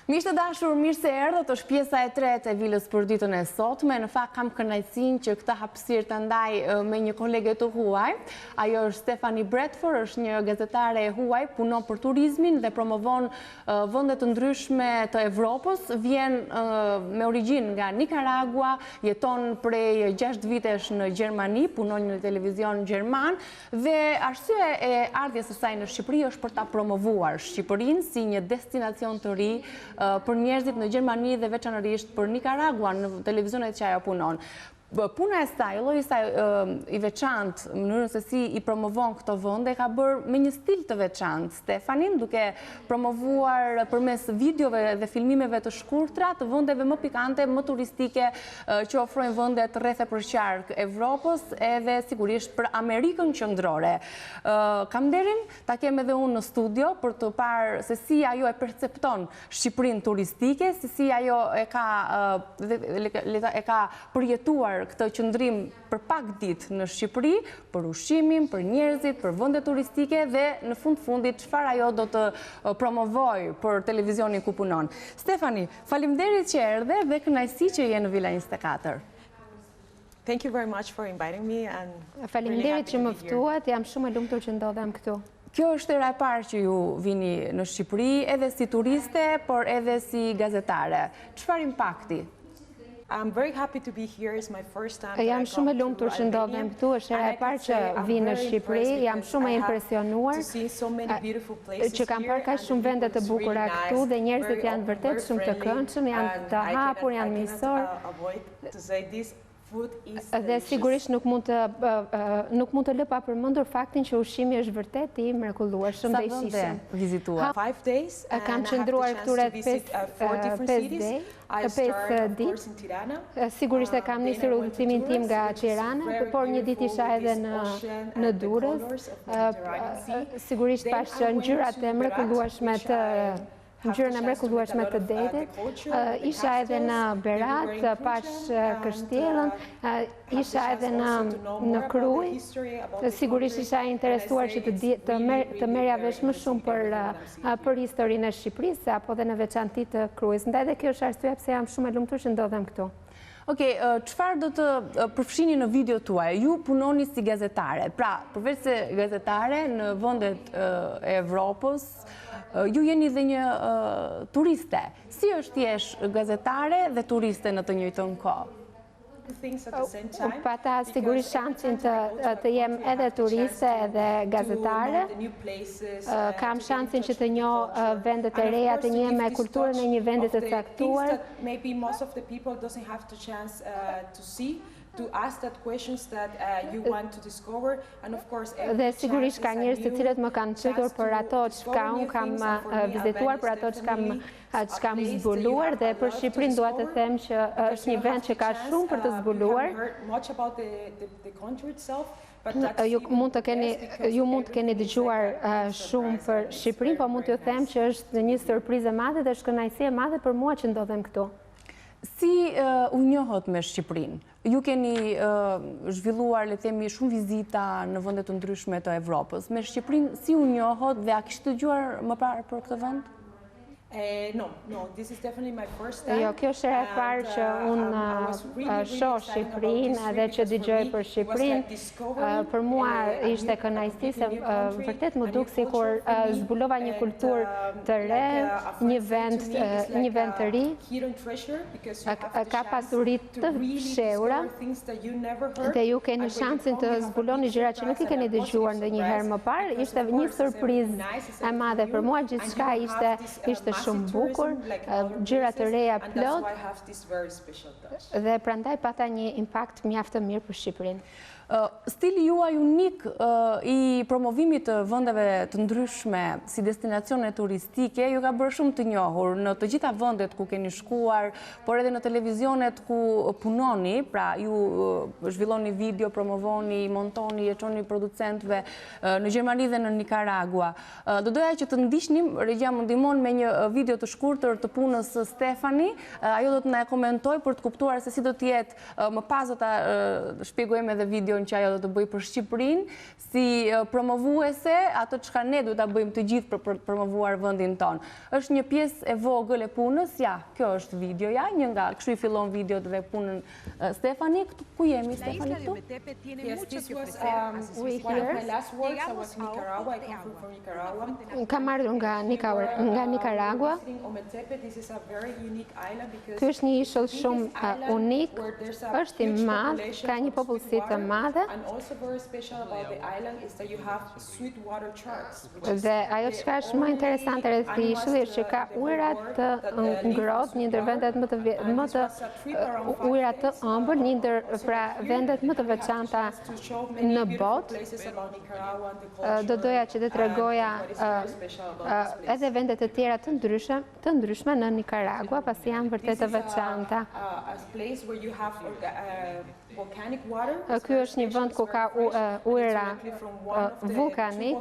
Miqtë të dashur, mirë se erdhët, është pjesa e tretë e Vilës për ditën e sotme. Në fakt kam kënaqësinë që këtë hapësirë ta ndaj me një kolege të huaj. Ajo është Stephanie Bradford, është një gazetare e huaj, punon për turizmin dhe promovon vende të ndryshme të Evropës. Vjen me origjinë nga Nicaragua, jeton prej 6 vitesh në Gjermani, punon në televizion gjerman dhe arsyeja e ardhjes së saj në Shqipëri është për ta promovuar Shqipërinë si një destinacion të ri për njerëzit në Gjermani dhe veçanërisht për Nicaragua në televizionet që ajo punon. Puna e saj, lloji i saj i veçantë, mënyrën se si i promovon këto vende, ka bërë me një stil të veçantë Stefanin, duke promovuar përmes videove dhe filmimeve të shkurtra të vendeve më pikante, më turistike që ofrojnë vendet rreth e përqark Evropës edhe sigurisht për Amerikën qendrore. Kam nderin ta kem edhe unë në studio për të parë se si ajo e percepton Shqipërinë turistike, se si ajo e ka përjetuar këtë qëndrim për pak ditë në Shqipëri, për ushqimin, për njerëzit, për vende turistike dhe në fundit çfarë ajo do të promovoj për televizionin ku punon. Stephanie, faleminderit që erdhe dhe kënaqësi që je në Villa 24. Thank you very much for inviting me and faleminderit që më ftuat, jam shumë e lumtur që ndodhem këtu. Kjo është era e parë që ju vini në Shqipëri, edhe si turiste, por edhe si gazetare. Çfarë impakti? I'm very happy to be here. It's my first time. Jam shumë e lumtur që ndodhem këtu, është era e parë që vi në Shqipëri, jam shumë e impresionuar që kam parë kaq shumë vende të bukura këtu dhe njerëzit janë vërtet shumë të këndshëm, janë të hapur, janë miqësor. Dhe sigurisht nuk mund të lë pa përmendur faktin që ushqimi është vërtet i mrekullueshëm dhe i shijshëm. 5 days. Kam qëndruar këtu rreth 5 ditë. Sigurisht e kam nisur udhëtimin tim nga Tirana, por një ditë isha edhe në Durrës. Sigurisht pash ngjyrat e mrekullueshme të ngjyrën e mrekullueshme të detit. Isha edhe në Berat, pash Kështjellën, isha edhe në Kruj. Sigurisht isha interesuar që të merja vesh më shumë për historinë e Shqipërisë, apo dhe në veçanti të Krujës. Ndaj dhe kjo është arsyeja pse jam shumë e lumtur që ndodhem këtu. Okej, çfarë do të përfshini në video tuaj? Ju punoni si gazetare. Pra, përveç se gazetare në vendet e Evropës, ju jeni dhe një turiste. Si është jesh gazetare dhe turiste në të njëjtën kohë? Pata sigurisht shansin të jem edhe turiste edhe gazetare. Kam shansin që të njoh vendet e reja, të njoh me kulturën e një vendi të caktuar. Dhe sigurisht ka njerëz të cilët më kanë çetur për ato çka unë kam vizituar, për ato çka kam zbuluar dhe për Shqipërinë dua të them që është një vend që ka shumë për të zbuluar. Ju mund të keni dëgjuar shumë për Shqipërinë, po mund t'ju them që është një surprizë e madhe dhe është kënaqësi e madhe për mua që ndodhem këtu. Si u njohët me Shqipërinë? Ju keni zhvilluar, le të themi, shumë vizita në vende të ndryshme të Evropës. Me Shqipërinë si u njohët dhe a kishte dëgjuar më parë për këtë vend? No, this is definitely my first time. Jo, kjo është era e parë që unë shoh Shqipërinë dhe që dëgjoj për Shqipërinë. Për mua ishte kënaqësi se vërtet më duk sikur zbulova një kulturë të re, një vend të ri. Ka pasuri të fshehura dhe ju keni shansin të zbuloni gjëra që nuk i keni dëgjuar ndonjëherë më parë. Ishte një surprizë e madhe për mua, gjithçka ishte shumë bukur, gjëra të reja plot dhe prandaj pata një impakt mjaft të mirë për Shqipërinë. Stili juaj unik i promovimit të vendeve të ndryshme si destinacione turistike ju ka bërë shumë të njohur në të gjitha vendet ku keni shkuar, por edhe në televizionet ku punoni, pra ju zhvilloni video, promovoni, montoni, çoni producentëve në Gjermani dhe në Nicaragua. Do doja që të ndiqnim, regjia më ndihmon me një video të shkurtër të punës së Stephanie. Ajo do të na e komentoj për të kuptuar se si do të jetë, më pas do ta shpjegojmë edhe video që ajo do të bëjë për Shqipërinë, si promovuese, ato çka ne duhet ta bëjmë të gjithë për të promovuar vendin tonë. Është një pjesë e vogël e punës, ja, kjo është videoja, një nga kështu i fillon videot dhe punën Stefani. Ku jemi, Stefani, këtu? Yes, this was one of my last works. I was in Nicaragua. I come from Nicaragua. Kam ardhur nga Nicaragua. This is a very unique island because Ky është një ishull shumë unik, është i madh, ka një popullsi të madhe. And also very special about the island is that you have sweet water sharks. Dhe ajo që ka është më interesante rreth këtij ishulli është që ka ujëra të ngrohtë, një ndër vendet më të ujëra të ëmbël, një ndër pra vendet më të veçanta në botë. Do doja që të tregoja edhe vendet të tjera të ndryshme në Nicaragua, pasi janë vërtet të veçanta. Ky është një vend ku ka ujëra vulkanik,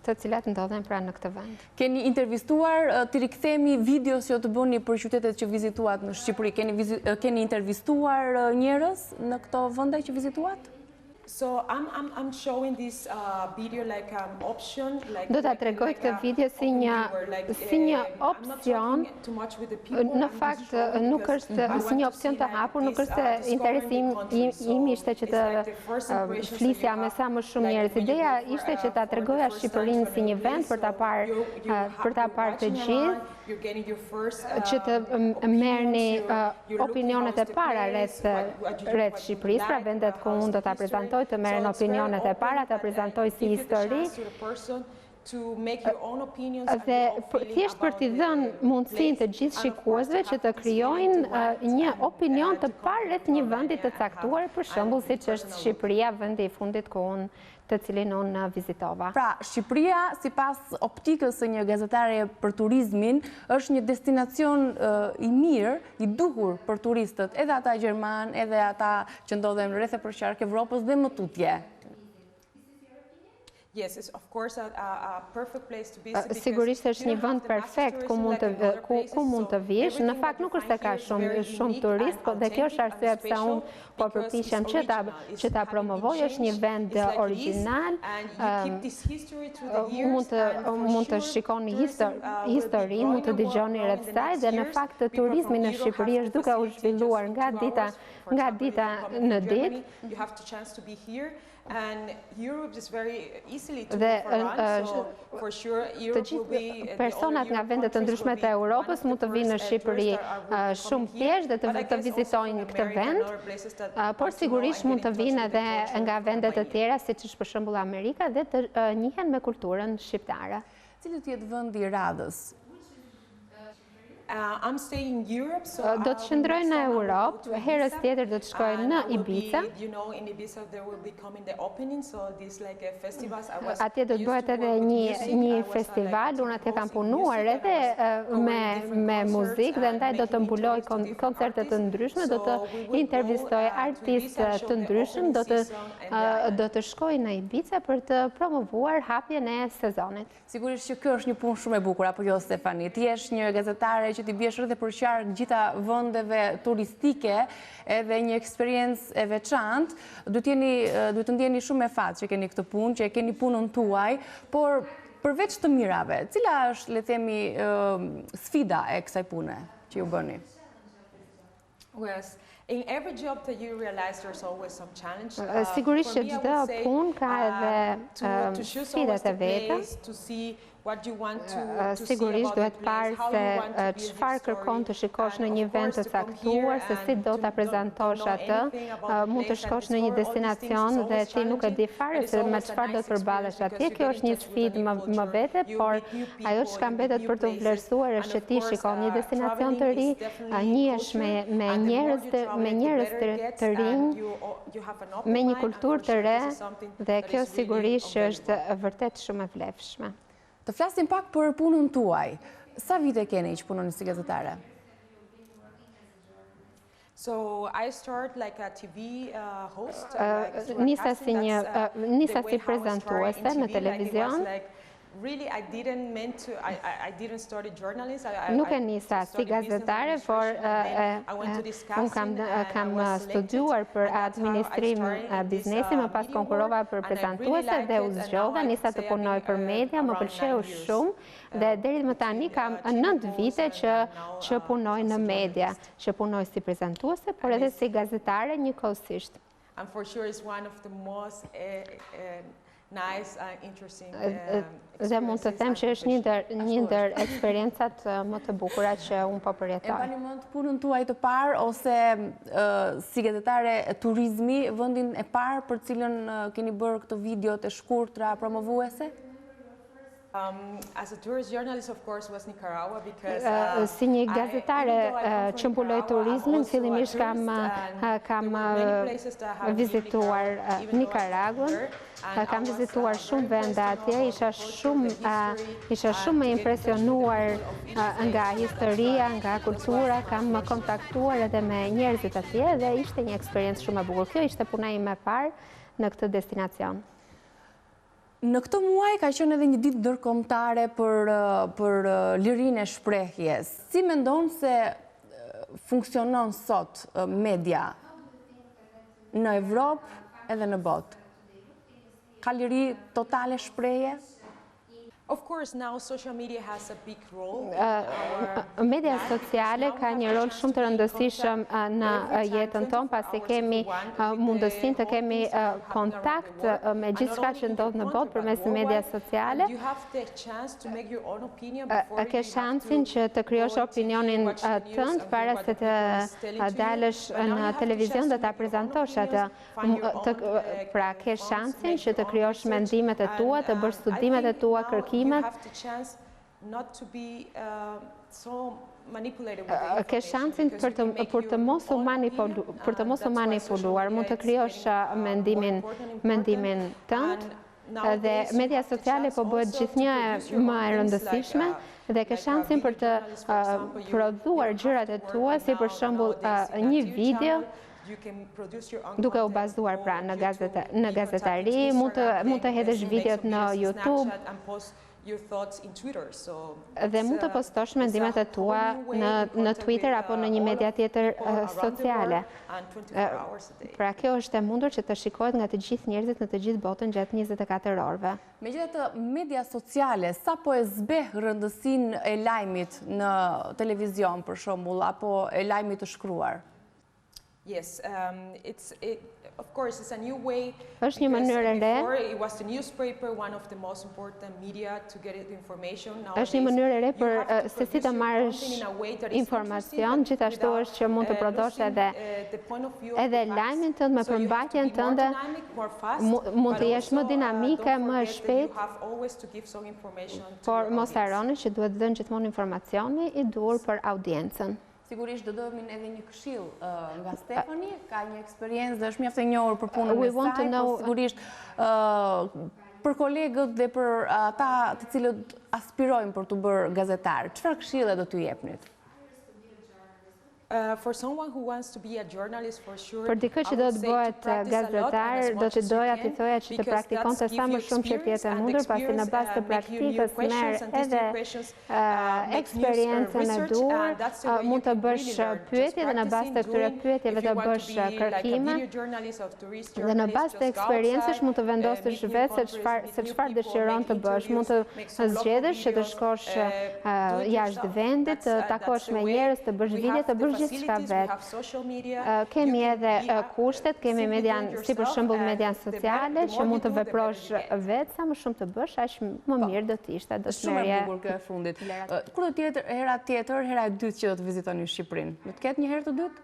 të cilat ndodhen pra në këtë vend. Keni intervistuar, të rikthemi videos që të bëni për qytetet që vizituat në Shqipëri. Keni intervistuar njerëz në këto vende që vizituat? So I'm showing this video like an option. Do ta tregoj këtë video si një opsion. Në fakt nuk është si një opsion të hapur, nuk është se interesi im ishte që të flisja me sa më shumë njerëz. Ideja ishte që ta tregoja Shqipërinë si një vend për ta parë të gjithë, që të merrni opinionet e para rreth Shqipërisë, pra vendet ku unë do ta prezantoj, të merren opinionet e para, ta prezantoj si histori. Dhe thjesht për t'i dhënë mundësinë të gjithë shikuesve që të krijojnë një opinion të parë rreth një vendi të caktuar, për shembull siç është Shqipëria, vendi i fundit të cilin unë vizitova. Pra, Shqipëria, sipas optikës së një gazetare për turizmin, është një destinacion i mirë, i duhur për turistët, edhe ata gjerman, edhe ata që ndodhen rreth e përqark Evropës dhe më tutje. Yes, it's of course a perfect place to visit. Sigurisht është një vend perfekt ku mund të vish. Në fakt nuk është se ka shumë turist, dhe kjo është arsyeja pse unë po përpiqem që ta promovoj. Është një vend origjinal. Mund të shikoni historinë, mund të dëgjoni rreth saj, dhe në fakt turizmi në Shqipëri është duke u zhvilluar nga dita në ditë. You have the chance to be here. And Europe is very easily to run, so for sure Europe will be personat nga vendet të ndryshme të Europës mund të vinë në Shqipëri shumë thjesht dhe të vizitojnë këtë vend, por sigurisht mund të vinë edhe nga vendet të tjera, siç është për shembull Amerika, dhe të njihen me kulturën shqiptare. Cili do të jetë vendi i radhës? I'm staying in Europe, so do të shndroj në Europë, herës tjetër do të shkoj në Ibiza. In Ibiza there will be coming the opening, so this like a festival. Atje do të bëhet edhe një festival, unë atje kam punuar edhe me muzikë, dhe ndaj do të mbuloj koncerte të ndryshme, do të intervistoj artistë të ndryshëm, do të shkoj në Ibiza për të promovuar hapjen e sezonit. Sigurisht që kjo është një punë shumë e bukur, apo jo, Stefani? Ti je një gazetare që t'i bjesh rreth e përqark gjitha vendeve turistike, edhe një eksperiencë e veçantë, duhet të ndjeni shumë me fat që keni këtë punë, që e keni punën tuaj, por përveç të mirave, cila është, le të themi, sfida e kësaj pune që ju bëni? Yes. In every job that you realize there's always some challenge. Sigurisht që çdo punë ka edhe sfidat e veta. Sigurisht duhet parë se çfarë kërkon të shikosh në një vend të caktuar, se si do ta prezantosh atë. Mund të shkosh në një destinacion dhe ti nuk e di fare se me çfarë do të përballesh atje. Kjo është një sfidë më vete, por ajo që mbetet për të vlerësuar është që ti shikon një destinacion të ri, njihesh me njerëz të rinj, me një kulturë të re, dhe kjo sigurisht që është vërtet shumë e vlefshme. Të flasim pak për punën tuaj. Sa vite keni që punoni si gazetare? So I start like a TV host. Nisa si prezantuese në televizion. really I didn't meant to. I didn't study journalism. Nuk e nisa si gazetare, por unë kam studiuar për administrim biznesi, më pas konkurova për prezantuese dhe u zgjodha, nisa të punoj për media, më pëlqeu shumë dhe deri më tani kam 9 vite që punoj në media, që punoj si prezantuese, por edhe si gazetare njëkohësisht. And for sure it's one of the most nice and interesting dhe mund të them që është një ndër eksperiencat më të bukura që unë po përjetoj. E pani mend punën tuaj të parë ose si gazetare turizmi, vendin e parë për cilën keni bërë këto videot e shkurtra promovuese? As a tourist journalist, of course, was Nicaragua because si një gazetare që mbuloj turizmin, fillimisht kam vizituar Nicaraguan, kam vizituar shumë vende atje, isha shumë e impresionuar nga historia, nga kultura, kam kontaktuar edhe me njerëzit atje dhe ishte një eksperiencë shumë e bukur. Kjo ishte puna ime e parë në këtë destinacion. Në këtë muaj ka qenë edhe një ditë ndërkombëtare për lirinë e shprehjes. Si mendon se funksionon sot media në Evropë edhe në botë? Ka liri totale shprehje? Of course, now social media has a big role. Media sociale ka një rol shumë të rëndësishëm në jetën tonë, pasi kemi mundësinë të kemi kontakt me gjithçka që ndodh në botë përmes media sociale. Ke shansin që të krijosh opinionin tënd para se të dalësh në televizion dhe ta prezantosh atë. Pra ke shansin që të krijosh mendimet e tua, të bësh studimet e tua, kërkimet. You have the chance not to be so manipulated with the ke shansin për të mos u manipuluar, mund të krijosh mendimin tënd dhe media sociale po bëhet gjithnjë më e rëndësishme dhe ke shansin për të prodhuar gjërat e tua, si për shembull një video duke u bazuar pra në gazetari, mund të hedhësh videot në YouTube dhe mund të postosh mendimet e tua në Twitter apo në një media tjetër sociale. Pra kjo është e mundur që të shikohet nga të gjithë njerëzit në të gjithë botën gjatë 24 orëve. Megjithatë, media sociale sa po e zbeh rëndësinë e lajmit në televizion për shembull apo e lajmit të shkruar? Yes, of course, it's a new way. Është një mënyrë e re. It was the newspaper, one of the most important media to get information. Është një mënyrë e re për se si të marrësh informacion, gjithashtu është që mund të prodhosh edhe lajmin tënd me përmbajtjen tënde, mund të jesh më dinamike, më e shpejtë, por mos harroni që duhet dhënë gjithmonë informacioni i duhur për audiencën. Sigurisht do dëmin edhe një këshill nga Stefani, ka një eksperiencë dhe është mjaft e njohur për punën e saj, por sigurisht për kolegët dhe për ata të cilët aspirojnë për të bërë gazetar, çfarë këshille do t'ju jepnit? For someone who wants to be a journalist, for sure. Për dikë që do të bëhet gazetar, do të doja t'i thoja që të praktikonte sa më shumë që t'jetë e mundur, pasi në bazë të praktikës merr edhe eksperiencën e duhur, mund të bësh pyetje dhe në bazë të këtyre pyetjeve të bësh kërkime dhe në bazë të eksperiencës mund të vendosësh vetë se çfarë dëshiron të bësh. Mund të zgjedhësh që të shkosh jashtë vendit, të takosh me njerëz, të bësh video, të bësh gjithçka vetë. Kemi edhe kushtet, kemi median, si për shembull median sociale, që mund të veprosh vetë, sa më shumë të bësh, aq më mirë do të ishte. Shumë e bukur kjo e fundit. Kur do tjetër, hera e dytë që do të vizitoni Shqipërinë? Do të ketë një herë të dytë?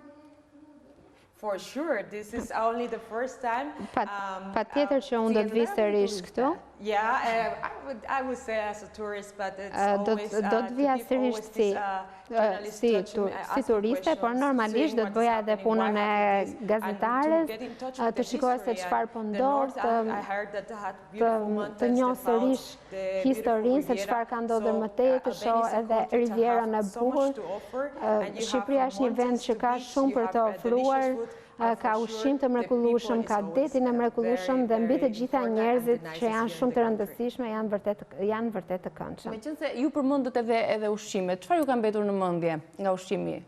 For sure, this is only the first time. Patjetër që unë do të vi sërish këtu. Yeah, I would say as a tourist, but it's always do të vija sërish si turiste, por normalisht do të bëja edhe punën e gazetares, të shikoja se çfarë po ndodh, të njoh sërish historinë, se çfarë ka ndodhur më tej, të shoh edhe Rivierën e bukur. Shqipëria është një vend që ka shumë për të ofruar, ka ushqim të mrekullueshëm, ka detin e mrekullueshëm dhe mbi të gjitha njerëzit që janë shumë të rëndësishme janë vërtet të këndshëm. Meqense ju përmendët edhe ushqimet, çfarë ju ka mbetur në mendje nga ushqimi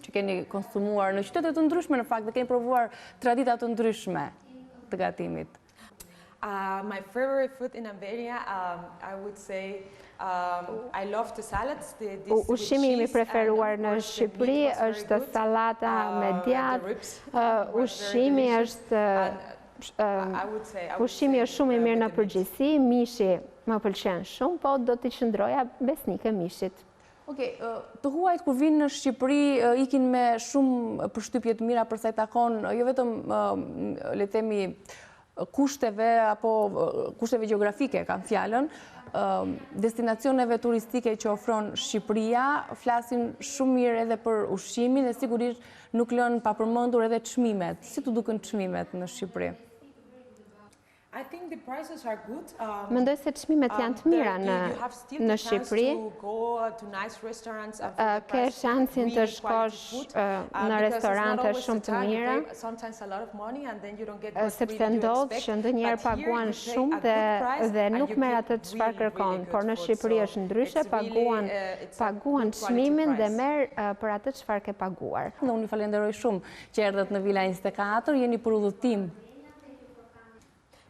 që keni konsumuar në qytete të ndryshme në fakt dhe keni provuar tradita të ndryshme të gatimit? My favorite food in America, I would say, I love the salads. Ushqimi im i preferuar në Shqipëri është sallata me djath. Ushqimi është shumë i mirë në përgjithësi. Mishi më pëlqen shumë, po do t'i qëndroja besnike mishit. Okej, të huajt kur vinë në Shqipëri ikin me shumë përshtypje të mira për sa i takon jo vetëm le të themi kushteve apo kushteve gjeografike, kam fjalën, destinacioneve turistike që ofron Shqipëria, flasin shumë mirë edhe për ushqimin dhe sigurisht nuk lënë pa përmendur edhe çmimet. Si të duken çmimet në Shqipëri? Mendoj se çmimet janë të mira në Shqipëri. Ke shansin të shkosh në restorante shumë të mira, sepse ndodh që ndonjëherë paguan shumë dhe nuk merr atë çfarë kërkon, por në Shqipëri është ndryshe, paguan çmimin dhe merr për atë çfarë ke paguar. Unë ju falenderoj shumë që erdhët në Villa 24, jeni për udhëtim.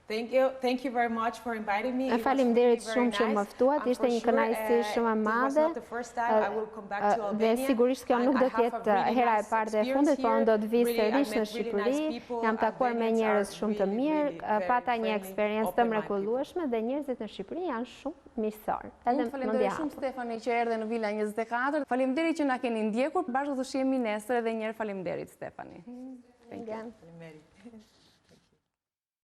Thank you very much for inviting me. Faleminderit shumë që më ftuat, ishte një kënaqësi shumë e madhe. Dhe sigurisht kjo nuk do të jetë hera e parë dhe e fundit, por unë do të vi sërish në Shqipëri. Jam takuar me njerëz shumë të mirë, pata një eksperiencë të mrekullueshme dhe njerëzit në Shqipëri janë shumë miqësor. Unë falenderoj shumë Stefani që erdhe në Villa 24. Faleminderit që na keni ndjekur. Bashkë do shihemi nesër edhe një herë faleminderit Stefani. Faleminderit.